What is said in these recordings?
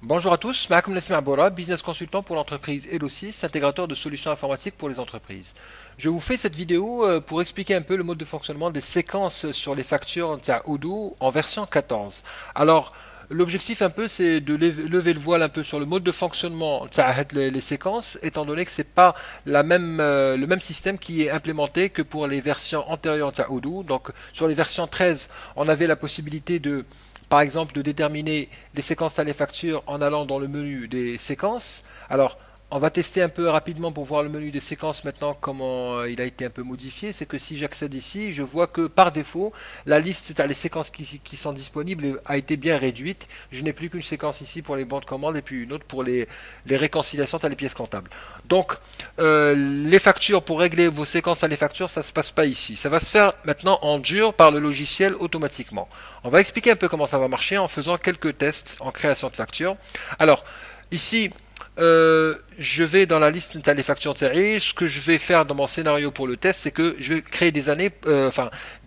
Bonjour à tous, Maakoum Nassim Aboura, business consultant pour l'entreprise Elosis, intégrateur de solutions informatiques pour les entreprises. Je vous fais cette vidéo pour expliquer un peu le mode de fonctionnement des séquences sur les factures Odoo en version 14. Alors, l'objectif un peu c'est de lever le voile un peu sur le mode de fonctionnement les séquences, étant donné que c'est pas le même système qui est implémenté que pour les versions antérieures Odoo. Donc, sur les versions 13, on avait la possibilité de par exemple, de déterminer les séquences à les factures en allant dans le menu des séquences. Alors, on va tester un peu rapidement pour voir le menu des séquences maintenant comment il a été un peu modifié. C'est que si j'accède ici, je vois que par défaut, la liste des séquences qui sont disponibles a été bien réduite. Je n'ai plus qu'une séquence ici pour les bons de commande et puis une autre pour les réconciliations à les pièces comptables. Donc, les factures, pour régler vos séquences à les factures, ça ne se passe pas ici. Ça va se faire maintenant en dur par le logiciel automatiquement. On va expliquer un peu comment ça va marcher en faisant quelques tests en création de factures. Alors, ici, je vais dans la liste des factures série. Ce que je vais faire dans mon scénario pour le test, c'est que je vais créer des années,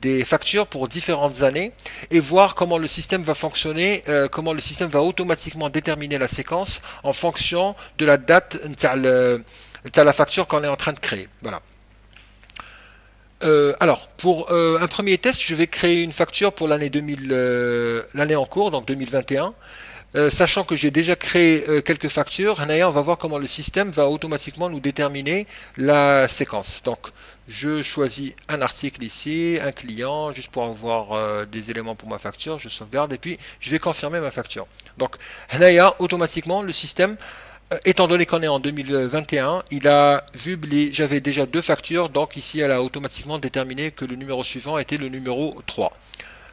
des factures pour différentes années et voir comment le système va fonctionner, comment le système va automatiquement déterminer la séquence en fonction de la date de la facture qu'on est en train de créer. Voilà. Alors, pour un premier test, je vais créer une facture pour l'année 2000, l'année en cours, donc 2021. Sachant que j'ai déjà créé quelques factures, on va voir comment le système va automatiquement nous déterminer la séquence. Donc, je choisis un article ici, un client, juste pour avoir des éléments pour ma facture, je sauvegarde et puis je vais confirmer ma facture. Donc, automatiquement, le système étant donné qu'on est en 2021, il a vu j'avais déjà deux factures, donc ici elle a automatiquement déterminé que le numéro suivant était le numéro 3.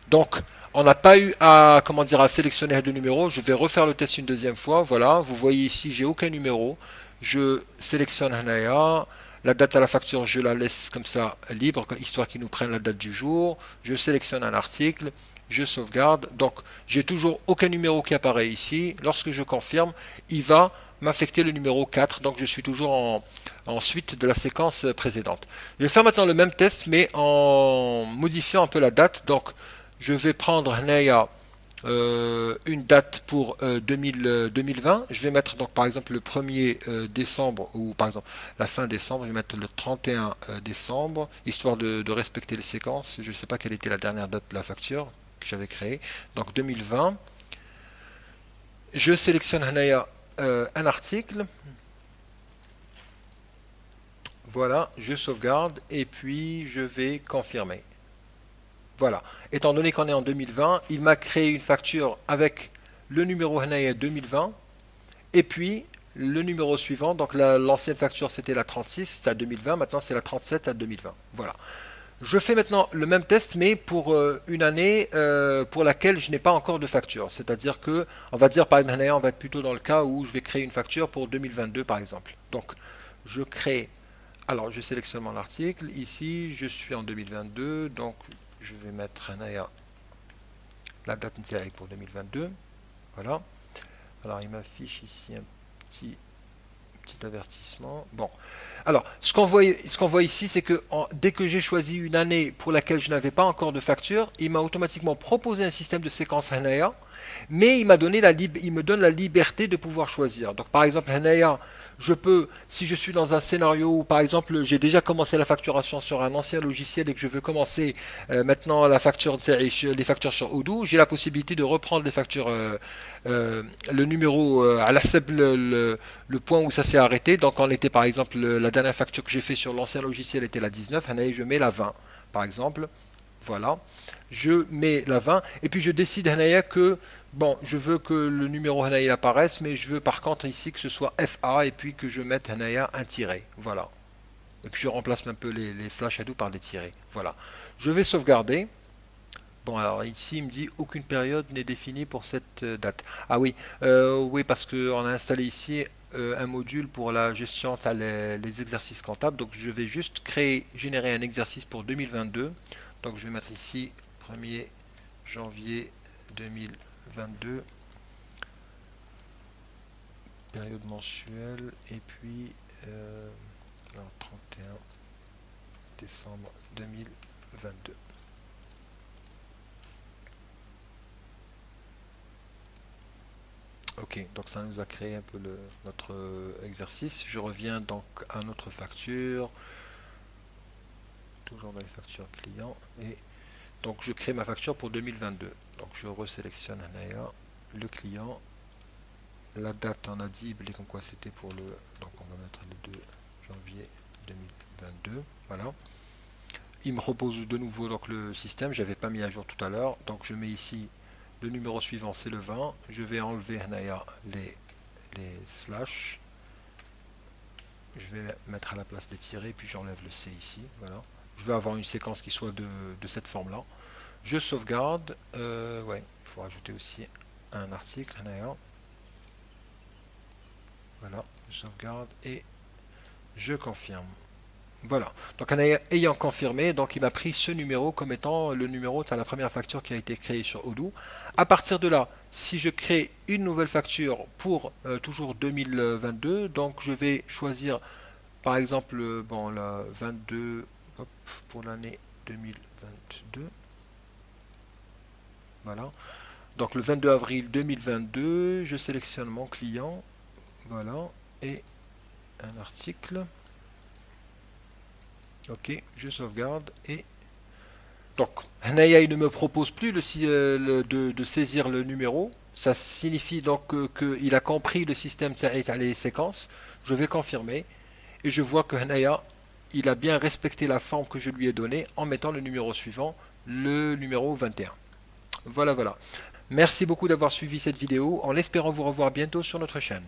Donc on n'a pas eu à comment dire à sélectionner deux numéros. Je vais refaire le test une deuxième fois. Voilà, vous voyez ici j'ai aucun numéro. Je sélectionne Hanaya. La date à la facture, je la laisse comme ça libre, histoire qu'il nous prenne la date du jour. Je sélectionne un article, je sauvegarde. Donc, j'ai toujours aucun numéro qui apparaît ici. Lorsque je confirme, il va m'affecter le numéro 4. Donc, je suis toujours en suite de la séquence précédente. Je vais faire maintenant le même test, mais en modifiant un peu la date. Donc, je vais prendre Hanaya une date pour 2020. Je vais mettre donc par exemple le 1er décembre ou par exemple la fin décembre. Je vais mettre le 31 décembre, histoire de respecter les séquences. Je ne sais pas quelle était la dernière date de la facture que j'avais créée. Donc 2020. Je sélectionne Hanaya un article. Voilà, je sauvegarde et puis je vais confirmer. Voilà. Étant donné qu'on est en 2020, il m'a créé une facture avec le numéro Hanaya 2020 et puis le numéro suivant. Donc l'ancienne facture c'était la 36, c'est à 2020. Maintenant c'est la 37 à 2020. Voilà. Je fais maintenant le même test, mais pour une année pour laquelle je n'ai pas encore de facture. C'est-à-dire que, on va dire par exemple, on va être plutôt dans le cas où je vais créer une facture pour 2022 par exemple. Donc, je crée. Alors, je sélectionne mon article. Ici, je suis en 2022, donc je vais mettre la date pour 2022. Voilà. Alors, il m'affiche ici un petit avertissement. Bon. Alors, ce qu'on voit ici, c'est que dès que j'ai choisi une année pour laquelle je n'avais pas encore de facture, il m'a automatiquement proposé un système de séquence Hanaya, mais il me donne la liberté de pouvoir choisir. Donc, par exemple, Hanaya, je peux, si je suis dans un scénario où, par exemple, j'ai déjà commencé la facturation sur un ancien logiciel et que je veux commencer maintenant les factures sur Odoo, j'ai la possibilité de reprendre les factures, le numéro à la le point où ça s'est arrêté. Donc, on était par exemple, la dernière facture que j'ai fait sur l'ancien logiciel était la 19, et je mets la 20 par exemple. Voilà, je mets la 20 et puis je décide Hanaya que bon, je veux que le numéro Hanaya apparaisse, mais je veux par contre ici que ce soit FA et puis que je mette Hanaya un tiret. Voilà, et que je remplace un peu les slash shadow par des tirets. Voilà, je vais sauvegarder. Bon, alors ici, il me dit aucune période n'est définie pour cette date. Ah oui, oui, parce qu'on a installé ici un module pour la gestion, les exercices comptables. Donc, je vais juste générer un exercice pour 2022. Donc, je vais mettre ici 1er janvier 2022, période mensuelle, et puis alors, 31 décembre 2022. Ok, donc ça nous a créé un peu notre exercice. Je reviens donc à notre facture, toujours dans les factures clients, et donc je crée ma facture pour 2022. Donc je resélectionne le client, la date on a dit, comme quoi c'était pour le, donc on va mettre le 2 janvier 2022, voilà. Il me propose de nouveau donc le système, j'avais pas mis à jour tout à l'heure, donc je mets ici le numéro suivant, c'est le 20. Je vais enlever les slash. Je vais mettre à la place des tirets, puis j'enlève le C ici. Voilà. Je vais avoir une séquence qui soit de cette forme-là. Je sauvegarde. Ouais, il faut rajouter aussi un article. Voilà, je sauvegarde et je confirme. Voilà, donc en ayant confirmé, donc il m'a pris ce numéro comme étant le numéro de la première facture qui a été créée sur Odoo. À partir de là, si je crée une nouvelle facture pour toujours 2022, donc je vais choisir par exemple bon, la 22 hop, pour l'année 2022. Voilà, donc le 22 avril 2022, je sélectionne mon client, voilà, et un article. Ok, je sauvegarde et donc, Hanaya il ne me propose plus de saisir le numéro. Ça signifie donc qu'il a compris le système les séquences. Je vais confirmer et je vois que Hanaya il a bien respecté la forme que je lui ai donnée en mettant le numéro suivant, le numéro 21. Voilà, voilà. Merci beaucoup d'avoir suivi cette vidéo en espérant vous revoir bientôt sur notre chaîne.